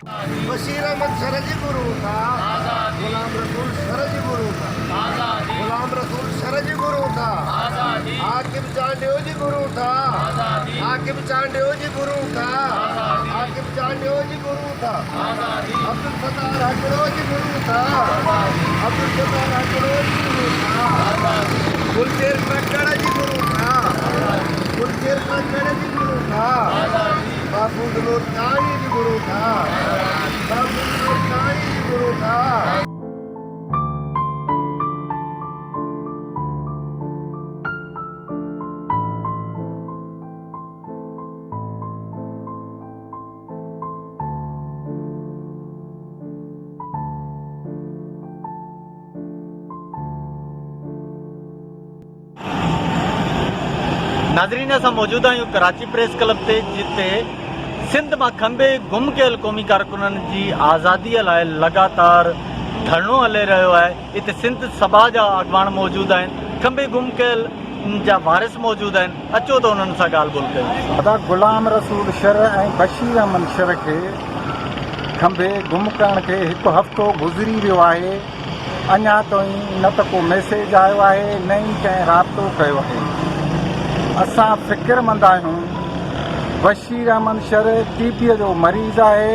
बशीर अहमद शरजी गुरु था, गुलाम रसूल शरजी गुरु था, गुलाम रसूल शरजी गुरु था, हाकिम चांडियो जी गुरु था, हाकिम चांडियो जी गुरु था, हाकिम चांडियो जी गुरु था, अब्दुल सत्तार हकड़ो जी गुरु था, अब्दुल सत्तार हकड़ो जी गुरु था, गुलचेर कक्कड़ जी गुरु था, गुलचेर कक्कड़ जी गुरु था, महफूज लोटानी जी गुरु था, महफूज लोटानी जी गुरु था। नाज़रीन असां मौजूद आहियूं कराची प्रेस क्लब ते जिते सिंध मां खंबे गुम कयल क़ौमी कारकुननि जी आज़ादीअ लाइ लगातार धरनो हले रहियो आहे। हिते सिंध सभा जा अॻवान मौजूद आहिनि, खंबे गुम कयल जा वारिस मौजूद आहिनि। अचो त उन्हनि सां ॻाल्हि ॿोल कयूं। दादा गुलाम रसूल शर ऐं बशीर अहमद शर खे खंबे गुम करण खे हिकु हफ़्तो गुज़री वियो आहे। अञा ताईं न त को मैसेज आयो आहे न ई कंहिं राब्तो कयो आहे। असां फ़िक्रमंद आहियूं। बशीर अहमद शर टीबीअ जो मरीज़ आहे,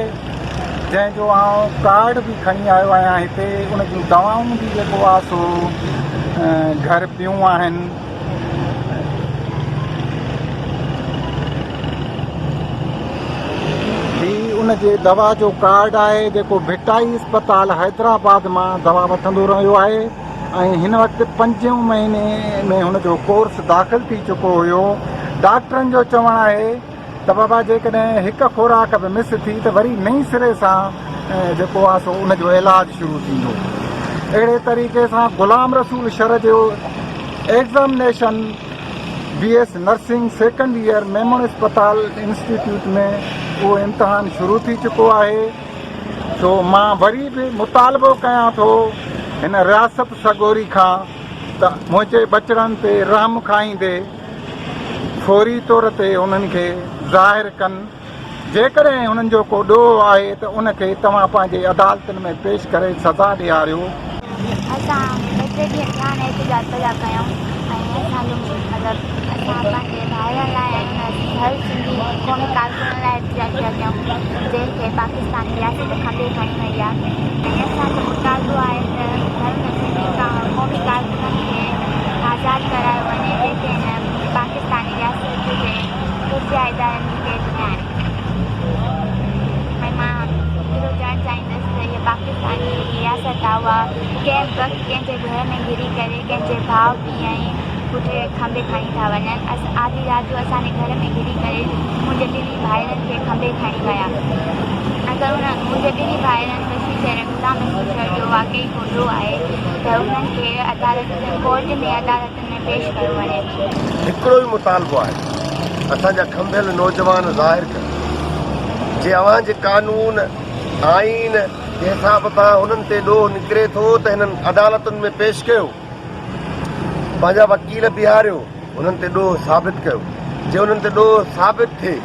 जंहिंजो आउं कार्ड बि खणी आयो आहियां हिते। उन जूं दवाऊं बि जेको आहे सो घर पियूं आहिनि। उनजे दवा जो कार्ड आहे जेको भिटाई अस्पताल हैदराबाद मां दवा वठंदो रहियो आहे ऐं हिन वक़्तु 5 महीने में हुनजो कोर्स दाख़िल थी चुको हुयो। डॉक्टरनि जो चवणु आहे त बाबा जेकॾहिं हिकु खुराक बि मिस थी त वरी नई सिरे सां जेको आहे सो उनजो इलाजु शुरू थींदो। अहिड़े तरीक़े सां गुलाम रसूल शर जो examination BS nursing second year Memon अस्पताल इंस्टीट्यूट में उहो इम्तिहान शुरू थी चुको आहे। सो मां वरी बि मुतालबो कयां थो हिन रियासत सगोरी खां त मुंहिंजे बचड़नि ते रहम खाईंदे फौरी तौर ते उन्हनि खे ज़ाहिर कनि। जेकॾहिं हुननि जो को ॾोह आहे त उनखे तव्हां पंहिंजे अदालतुनि में पेश करे सज़ा ॾियारियो। असां हिते बि ध्यानु एहतिजाज पिया कयूं ऐं असांजो मतिलबु असां पंहिंजे भाइरनि लाइ हर सिंधी क़ौमी कारकुन लाइ एहतिजाज पिया कयूं जंहिंखे पाकिस्तान रियासत खंबे खणी वई आहे। ऐं असांजो मुतालबो आहे त हर सिंधी क़ौमी कारकुननि खे आज़ादु करायो वञे जेके हिन पाकिस्तानी रियासत जे खुफ़िया इदारनि जी कैद में आहिनि। ऐं मां एतिरो चवणु चाहींदसि त इहा पाकिस्तानी रियासत आहे उहा कंहिं वक़्तु कंहिंजे घर में घिरी करे कंहिंजे भाउ पीउ ऐं पुट खंबे खणी था वञनि। आधी राति जो असांजे घर में घिरी करे मुंहिंजे ॿिन्ही भाइरनि खे खंबे खणी विया। अगरि मुंहिंजे ॿिन्ही भाइरनि बशीर शर गुलाम रसूल शर जो वाक़ई हूंदो आहे त उन्हनि खे अदालत कोर्ट में अदालतुनि में पेश कयो वञे। हिकिड़ो ई मुतालबो आहे असांजा खंबियल नौजवान ज़ाहिर कनि जे अव्हां जे कानून आइन जे हिसाब सां हुननि ते ॾोह निकिरे थो त हिननि अदालतुनि में पेश कयो, पंहिंजा वकील बीहारियो, हुननि ते ॾोह साबित कयो। जे हुननि ते ॾोह साबित थिए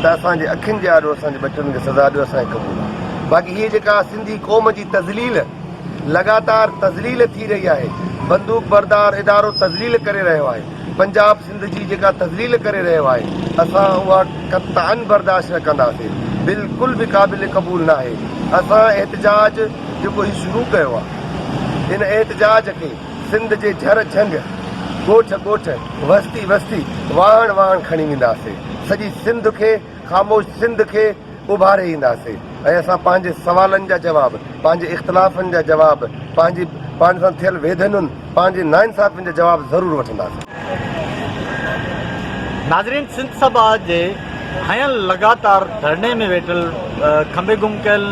त असांजे अखियुनि जे आॾो असांजे बचनि खे सज़ा ॾियो, असांखे क़बूल आहे। बाक़ी हीअ जेका सिंधी क़ौम जी तज़लील लगातार तज़लील थी रही आहे, बंदूक बरदार इदारो तज़लील करे रहियो आहे, पंजाब सिंध जी जेका तज़लील करे रहियो आहे, असां उहा क़तअन बर्दाश्त न कंदासीं। बिल्कुलु बि क़ाबिल क़बूल न आहे। असां एहतिजाज जेको हीउ शुरू कयो आहे, हिन एहतिजाज खे सिंध जे झर झंग ॻोठ ॻोठ वस्ती वस्ती वाण वाण खणी वेंदासीं। सॼी सिंध खे ख़ामोश सिंध खे उभारे ईंदासीं ऐं असां पंहिंजे सवालनि जा जवाब, पंहिंजे इख़्तिलाफ़नि जा जवाब, पंहिंजे पाण सां थियल वेदनुनि, पंहिंजे नाइंसाफ़ियुनि जा जवाब ज़रूरु वठंदासीं। नाज़रीन सिंध सभा जे हयल लगातार धरने में वेठल खंबे गुम कयल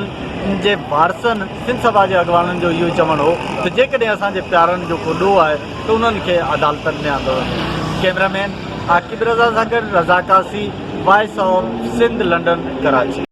जे वारसनि सिंध सभा जे अॻवाननि जो इहो चवणु हो त जेकॾहिं असांजे प्यारनि जो को ॾोह आहे त उन्हनि खे अदालतनि में आंदो वञे। कैमरामैन आकिब रज़ा सां गॾु Raza Kasi, voice of Sindh, London, Karachi.